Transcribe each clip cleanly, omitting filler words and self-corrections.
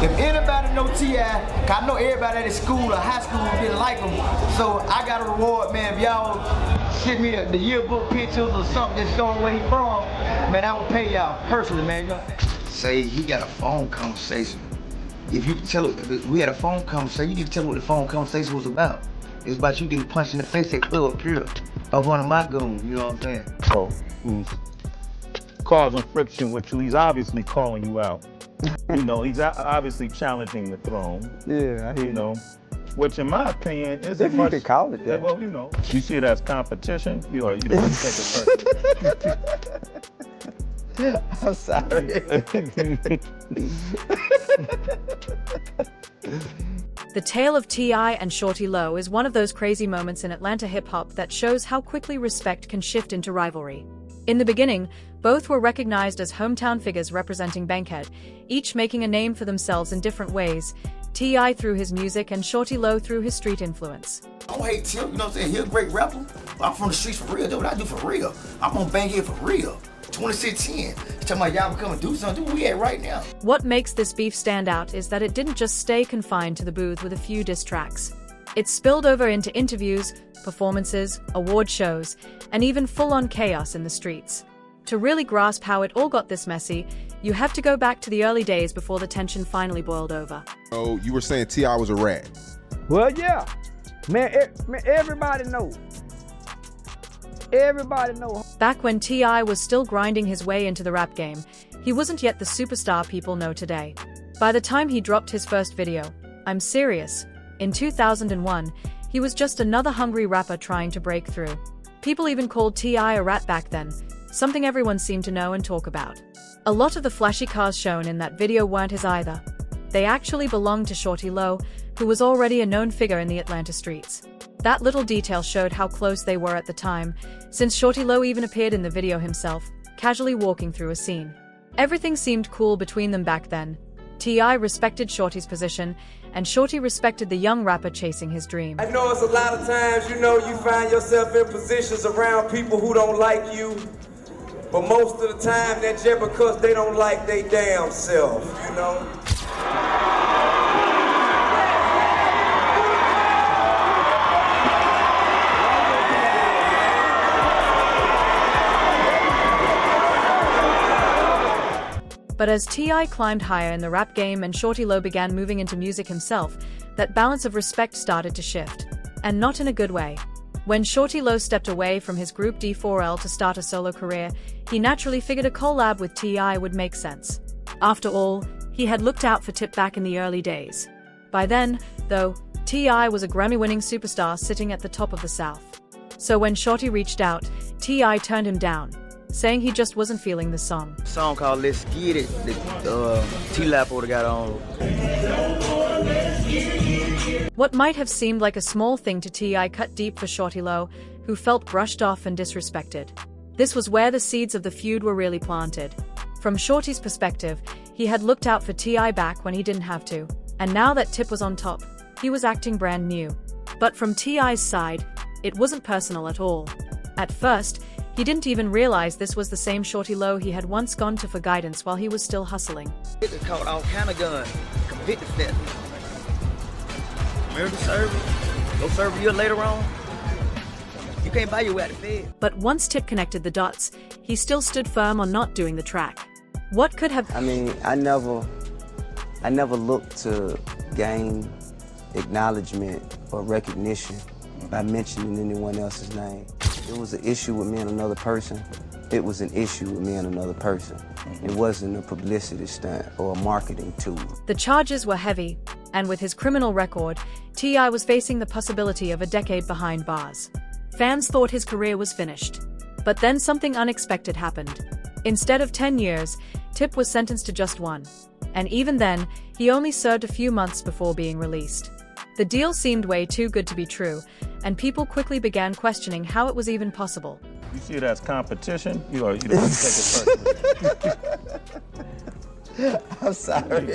If anybody know T.I., I know everybody at school or high school didn't like him. So I got a reward, man. If y'all send me the yearbook pictures or something that's showing where he from, man, I will pay y'all personally, man. Say he got a phone conversation. If you tell it, we had a phone conversation, you need to tell what the phone conversation was about. It was about you getting punched in the face at Club Pure of one of my goons, you know what I'm saying? So, who's causing friction with you? He's obviously calling you out. You know, he's obviously challenging the throne. Yeah, I hear you know, which in my opinion is if you could call it that. Well, you know, you see it as competition, you don't take it personally. I'm sorry. The tale of T.I. and Shawty Lo is one of those crazy moments in Atlanta hip-hop that shows how quickly respect can shift into rivalry. In the beginning, both were recognized as hometown figures representing Bankhead, each making a name for themselves in different ways, T.I. through his music and Shawty Lo through his street influence. I don't hate Tim, you know what I'm saying? He's a great rapper. I'm from the streets for real, that's what I do for real. I'm on Bankhead for real. 2016. He's talking about y'all come and do something, where we at right now. What makes this beef stand out is that it didn't just stay confined to the booth with a few diss tracks. It spilled over into interviews, performances, award shows, and even full-on chaos in the streets. To really grasp how it all got this messy, you have to go back to the early days before the tension finally boiled over. Oh, you were saying T.I. was a rat. Well, yeah. Man, everybody knows. Everybody knows. Back when T.I. was still grinding his way into the rap game, he wasn't yet the superstar people know today. By the time he dropped his first video, I'm Serious, in 2001, he was just another hungry rapper trying to break through. People even called T.I. a rat back then, something everyone seemed to know and talk about. A lot of the flashy cars shown in that video weren't his either. They actually belonged to Shawty Lo, who was already a known figure in the Atlanta streets. That little detail showed how close they were at the time, since Shawty Lo even appeared in the video himself, casually walking through a scene. Everything seemed cool between them back then. T.I. respected Shawty's position, and Shawty respected the young rapper chasing his dream. I know it's a lot of times, you know, you find yourself in positions around people who don't like you, but most of the time that's just because they don't like their damn self, you know? But as T.I. climbed higher in the rap game and Shawty Lo began moving into music himself, that balance of respect started to shift. And not in a good way. When Shawty Lo stepped away from his group D4L to start a solo career, he naturally figured a collab with T.I. would make sense. After all, he had looked out for Tip back in the early days. By then, though, T.I. was a Grammy-winning superstar sitting at the top of the South. So when Shawty reached out, T.I. turned him down, saying he just wasn't feeling the song. A song called Let's Get It that T-Lap would've got on. What might have seemed like a small thing to T.I. cut deep for Shawty Lo, who felt brushed off and disrespected. This was where the seeds of the feud were really planted. From Shawty's perspective, he had looked out for T.I. back when he didn't have to, and now that Tip was on top, he was acting brand new. But from T.I.'s side, it wasn't personal at all. At first, he didn't even realize this was the same Shawty Lo he had once gone to for guidance while he was still hustling. It's called all kind of gun, convicted theft. Remember the server? Go serve a year later on. You can't buy your way out of bed. But once Tip connected the dots, he still stood firm on not doing the track. What could have... I mean, I never looked to gain acknowledgement or recognition by mentioning anyone else's name. It was an issue with me and another person. It was an issue with me and another person. It wasn't a publicity stunt or a marketing tool. The charges were heavy, and with his criminal record, T.I. was facing the possibility of a decade behind bars. Fans thought his career was finished. But then something unexpected happened. Instead of 10 years, Tip was sentenced to just 1. And even then, he only served a few months before being released. The deal seemed way too good to be true, and people quickly began questioning how it was even possible. You see it as competition, you don't take it personally. I'm sorry.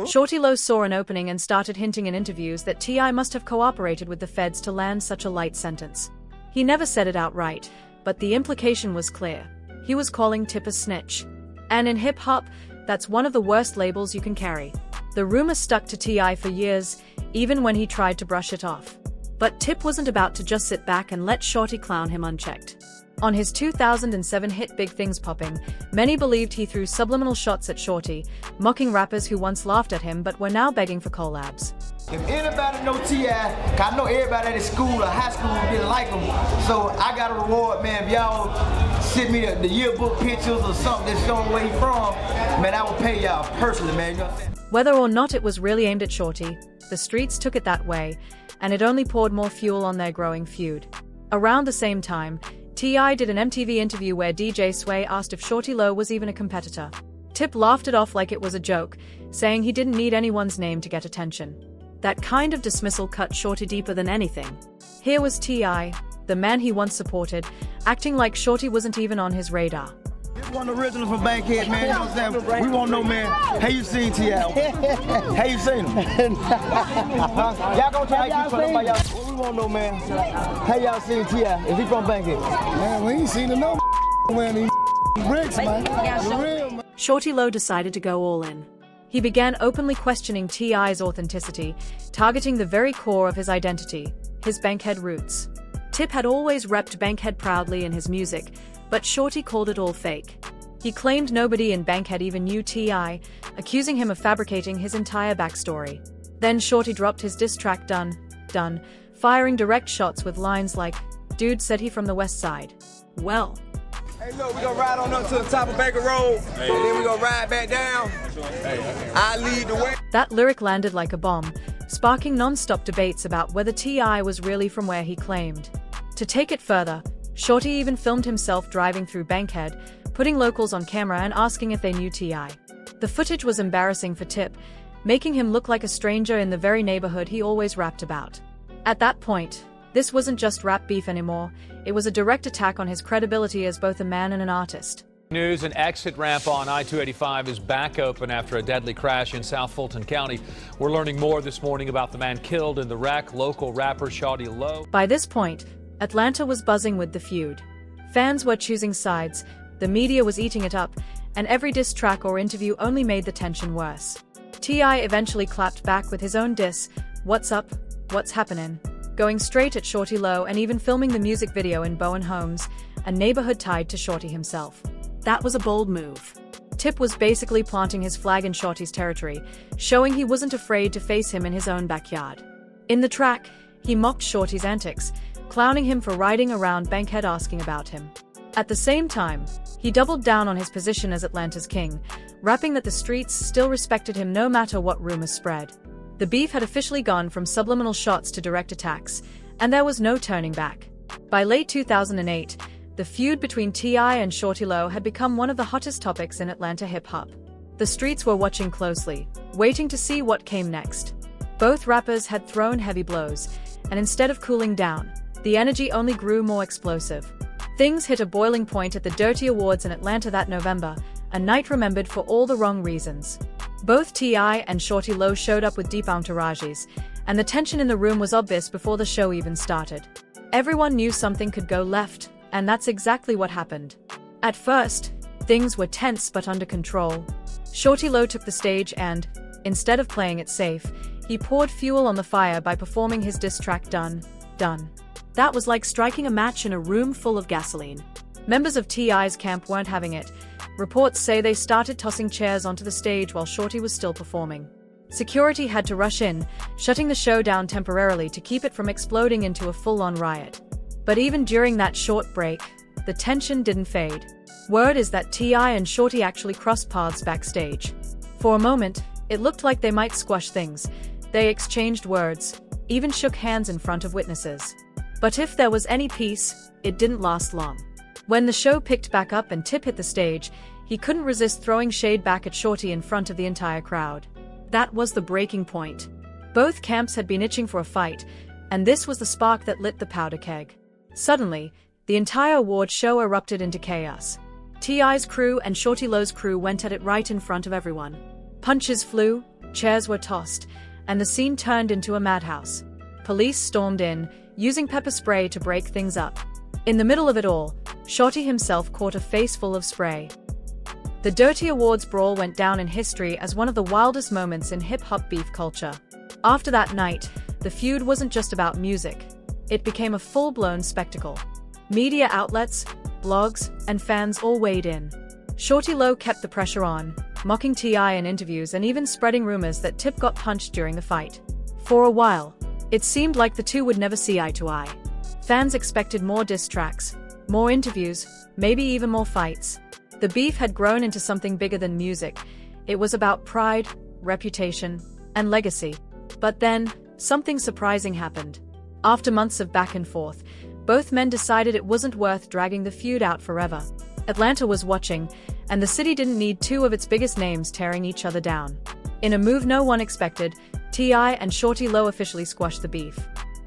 Shawty Lo saw an opening and started hinting in interviews that T.I. must have cooperated with the feds to land such a light sentence. He never said it outright, but the implication was clear. he was calling Tip a snitch. And in hip-hop, that's one of the worst labels you can carry. The rumor stuck to T.I. for years, even when he tried to brush it off. But Tip wasn't about to just sit back and let Shawty clown him unchecked. On his 2007 hit Big Things Popping, many believed he threw subliminal shots at Shawty, mocking rappers who once laughed at him but were now begging for collabs. If anybody know T.I., I know everybody at school or high school didn't like him. So I got a reward, man. If y'all send me the yearbook pictures or something that's showing where he from, man, I will pay y'all personally, man. You know what I'm saying? Whether or not it was really aimed at Shawty, the streets took it that way, and it only poured more fuel on their growing feud. Around the same time, T.I. did an MTV interview where DJ Sway asked if Shawty Lo was even a competitor. Tip laughed it off like it was a joke, saying he didn't need anyone's name to get attention. That kind of dismissal cut Shawty deeper than anything. Here was T.I., the man he once supported, acting like Shawty wasn't even on his radar. This one original from Bankhead, man. You know what I'm saying? We won't know, man. How you seen T.I.? How you seen him? Y'all gonna try to keep talking about y'all. Well, we won't know, man. How y'all seen T.I.? Is he from Bankhead? Man, we ain't seen no wearing these bricks, man. For real, man. Shawty Lo decided to go all in. He began openly questioning T.I.'s authenticity, targeting the very core of his identity, his Bankhead roots. Tip had always repped Bankhead proudly in his music, but Shawty called it all fake. He claimed nobody in Bankhead even knew T.I., accusing him of fabricating his entire backstory. Then Shawty dropped his diss track Done, firing direct shots with lines like, "Dude said he from the west side." Well. Hey, look, we gonna ride on up to the top of Baker Road, and then we gonna ride back down. I lead the way. That lyric landed like a bomb, sparking non-stop debates about whether T.I. was really from where he claimed. To take it further, Shawty even filmed himself driving through Bankhead, putting locals on camera and asking if they knew T.I. The footage was embarrassing for Tip, making him look like a stranger in the very neighborhood he always rapped about. At that point, this wasn't just rap beef anymore, it was a direct attack on his credibility as both a man and an artist. News: an exit ramp on I-285 is back open after a deadly crash in South Fulton County. We're learning more this morning about the man killed in the wreck, local rapper Shawty Lo. By this point, Atlanta was buzzing with the feud. Fans were choosing sides, the media was eating it up, and every diss track or interview only made the tension worse. T.I. eventually clapped back with his own diss, "What's up? What's happenin'?" going straight at Shawty Lo and even filming the music video in Bowen Homes, a neighborhood tied to Shawty himself. That was a bold move. Tip was basically planting his flag in Shawty's territory, showing he wasn't afraid to face him in his own backyard. In the track, he mocked Shawty's antics, clowning him for riding around Bankhead asking about him. At the same time, he doubled down on his position as Atlanta's king, rapping that the streets still respected him no matter what rumors spread. The beef had officially gone from subliminal shots to direct attacks, and there was no turning back. By late 2008, the feud between T.I. and Shawty Lo had become one of the hottest topics in Atlanta hip-hop. The streets were watching closely, waiting to see what came next. Both rappers had thrown heavy blows, and instead of cooling down, the energy only grew more explosive. Things hit a boiling point at the Dirty Awards in Atlanta that November, a night remembered for all the wrong reasons. Both T.I. and Shawty Lo showed up with deep entourages, and the tension in the room was obvious before the show even started. Everyone knew something could go left, and that's exactly what happened. At first, things were tense but under control. Shawty Lo took the stage and, instead of playing it safe, he poured fuel on the fire by performing his diss track Done. That was like striking a match in a room full of gasoline. Members of T.I.'s camp weren't having it. Reports say they started tossing chairs onto the stage while Shawty was still performing. Security had to rush in, shutting the show down temporarily to keep it from exploding into a full-on riot. But even during that short break, the tension didn't fade. Word is that T.I. and Shawty actually crossed paths backstage. For a moment, it looked like they might squash things. They exchanged words, even shook hands in front of witnesses. But if there was any peace, it didn't last long. When the show picked back up and Tip hit the stage, he couldn't resist throwing shade back at Shawty in front of the entire crowd. That was the breaking point. Both camps had been itching for a fight, and this was the spark that lit the powder keg. Suddenly, the entire award show erupted into chaos. T.I.'s crew and Shawty Lo's crew went at it right in front of everyone. Punches flew, chairs were tossed, and the scene turned into a madhouse. Police stormed in, using pepper spray to break things up. In the middle of it all, Shawty himself caught a face full of spray. The Dirty Awards brawl went down in history as one of the wildest moments in hip-hop beef culture. After that night, the feud wasn't just about music. It became a full-blown spectacle. Media outlets, blogs, and fans all weighed in. Shawty Lo kept the pressure on, mocking T.I. in interviews and even spreading rumors that Tip got punched during the fight. For a while, it seemed like the two would never see eye to eye. Fans expected more diss tracks, more interviews, maybe even more fights. The beef had grown into something bigger than music. It was about pride, reputation, and legacy. But then, something surprising happened. After months of back and forth, both men decided it wasn't worth dragging the feud out forever. Atlanta was watching, and the city didn't need two of its biggest names tearing each other down. In a move no one expected, T.I. and Shawty Lo officially squashed the beef.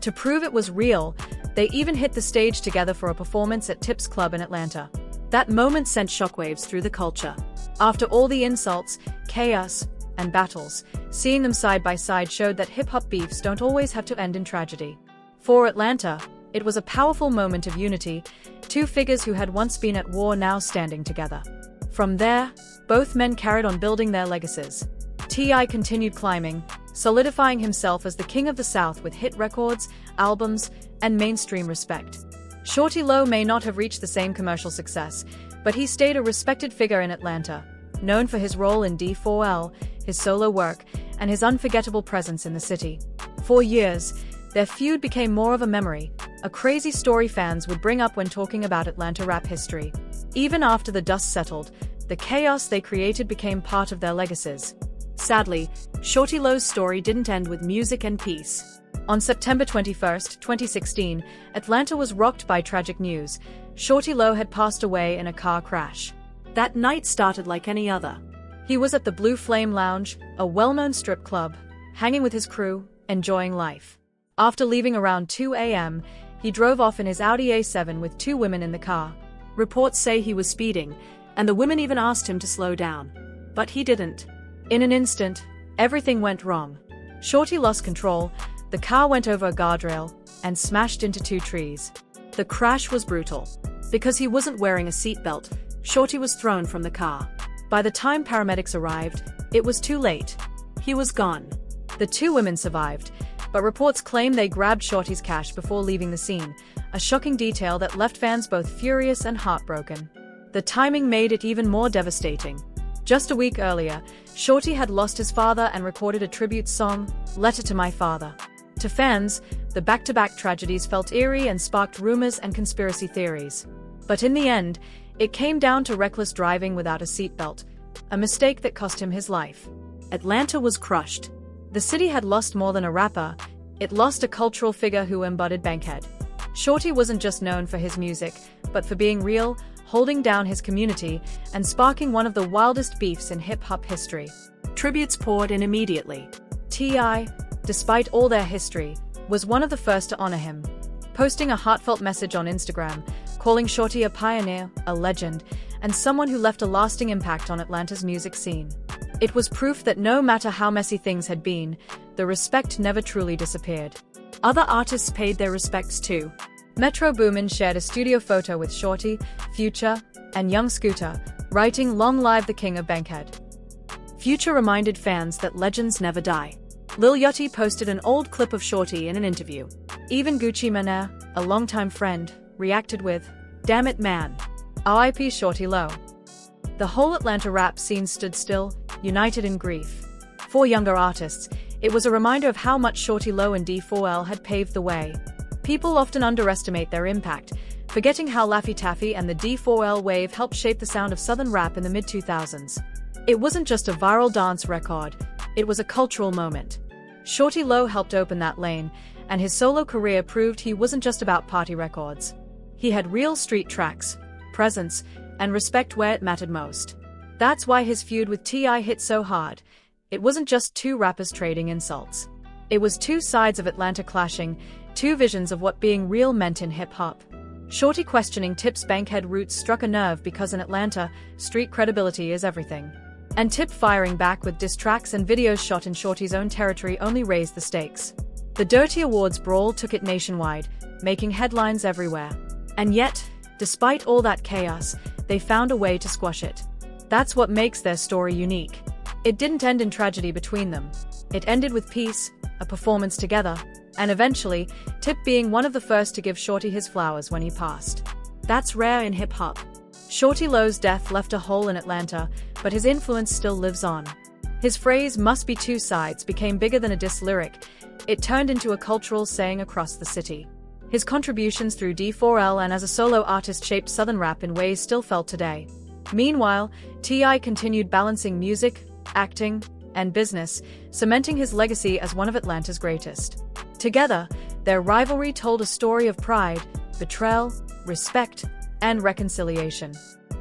To prove it was real, they even hit the stage together for a performance at Tip's Club in Atlanta. That moment sent shockwaves through the culture. After all the insults, chaos, and battles, seeing them side by side showed that hip-hop beefs don't always have to end in tragedy. For Atlanta, it was a powerful moment of unity, two figures who had once been at war now standing together. From there, both men carried on building their legacies. T.I. continued climbing, solidifying himself as the king of the South with hit records, albums, and mainstream respect. Shawty Lo may not have reached the same commercial success, but he stayed a respected figure in Atlanta, known for his role in D4L, his solo work, and his unforgettable presence in the city. For years, their feud became more of a memory, a crazy story fans would bring up when talking about Atlanta rap history. Even after the dust settled, the chaos they created became part of their legacies. Sadly, Shawty Lo's story didn't end with music and peace. On September 21, 2016, Atlanta was rocked by tragic news. Shawty Lo had passed away in a car crash. That night started like any other. He was at the Blue Flame Lounge, a well-known strip club, hanging with his crew, enjoying life. After leaving around 2 a.m., he drove off in his Audi A7 with two women in the car. Reports say he was speeding, and the women even asked him to slow down. But he didn't. In an instant, everything went wrong. Shawty lost control, the car went over a guardrail, and smashed into two trees. The crash was brutal. Because he wasn't wearing a seatbelt, Shawty was thrown from the car. By the time paramedics arrived, it was too late. He was gone. The two women survived, but reports claim they grabbed Shawty's cash before leaving the scene, a shocking detail that left fans both furious and heartbroken. The timing made it even more devastating. Just a week earlier, Shawty had lost his father and recorded a tribute song, Letter to My Father. To fans, the back-to-back tragedies felt eerie and sparked rumors and conspiracy theories. But in the end, it came down to reckless driving without a seatbelt, a mistake that cost him his life. Atlanta was crushed. The city had lost more than a rapper, it lost a cultural figure who embodied Bankhead. Shawty wasn't just known for his music, but for being real, holding down his community, and sparking one of the wildest beefs in hip-hop history. Tributes poured in immediately. T.I., despite all their history, was one of the first to honor him, posting a heartfelt message on Instagram, calling Shawty a pioneer, a legend, and someone who left a lasting impact on Atlanta's music scene. It was proof that no matter how messy things had been, the respect never truly disappeared. Other artists paid their respects too. Metro Boomin shared a studio photo with Shawty, Future, and Young Scooter, writing "Long live the King of Bankhead." Future reminded fans that legends never die. Lil Yachty posted an old clip of Shawty in an interview. Even Gucci Mane, a longtime friend, reacted with, "Damn it man. R.I.P. Shawty Lo." The whole Atlanta rap scene stood still, united in grief. For younger artists, it was a reminder of how much Shawty Lo and D4L had paved the way. People often underestimate their impact, forgetting how Laffy Taffy and the D4L wave helped shape the sound of Southern rap in the mid-2000s. It wasn't just a viral dance record, it was a cultural moment. Shawty Lo helped open that lane, and his solo career proved he wasn't just about party records. He had real street tracks, presence, and respect where it mattered most. That's why his feud with T.I. hit so hard. It wasn't just two rappers trading insults. It was two sides of Atlanta clashing, two visions of what being real meant in hip-hop. Shawty questioning Tip's Bankhead roots struck a nerve because in Atlanta, street credibility is everything. And Tip firing back with diss tracks and videos shot in Shawty's own territory only raised the stakes. The Dirty Awards brawl took it nationwide, making headlines everywhere. And yet, despite all that chaos, they found a way to squash it. That's what makes their story unique. It didn't end in tragedy between them. It ended with peace, a performance together, and eventually, Tip being one of the first to give Shawty his flowers when he passed. That's rare in hip-hop. Shawty Lo's death left a hole in Atlanta, but his influence still lives on. His phrase, "must be two sides," became bigger than a diss lyric. It turned into a cultural saying across the city. His contributions through D4L and as a solo artist shaped Southern rap in ways still felt today. Meanwhile, T.I. continued balancing music, acting, and business, cementing his legacy as one of Atlanta's greatest. Together, their rivalry told a story of pride, betrayal, respect, and reconciliation.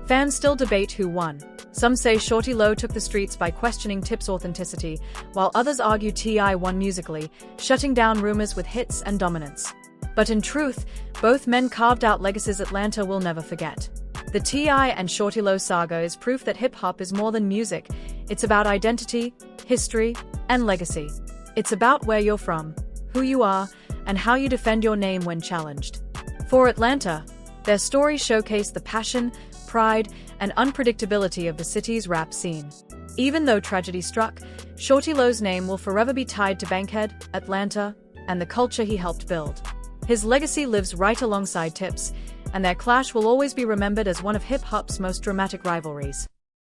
Fans still debate who won. Some say Shawty Lo took the streets by questioning Tip's authenticity, while others argue T.I. won musically, shutting down rumors with hits and dominance. But in truth, both men carved out legacies Atlanta will never forget. The T.I. and Shawty Lo saga is proof that hip-hop is more than music. It's about identity, history, and legacy. It's about where you're from, who you are, and how you defend your name when challenged. For Atlanta, their stories showcase the passion, pride, and unpredictability of the city's rap scene. Even though tragedy struck, Shawty Lo's name will forever be tied to Bankhead, Atlanta, and the culture he helped build. His legacy lives right alongside Tip's, and their clash will always be remembered as one of hip-hop's most dramatic rivalries.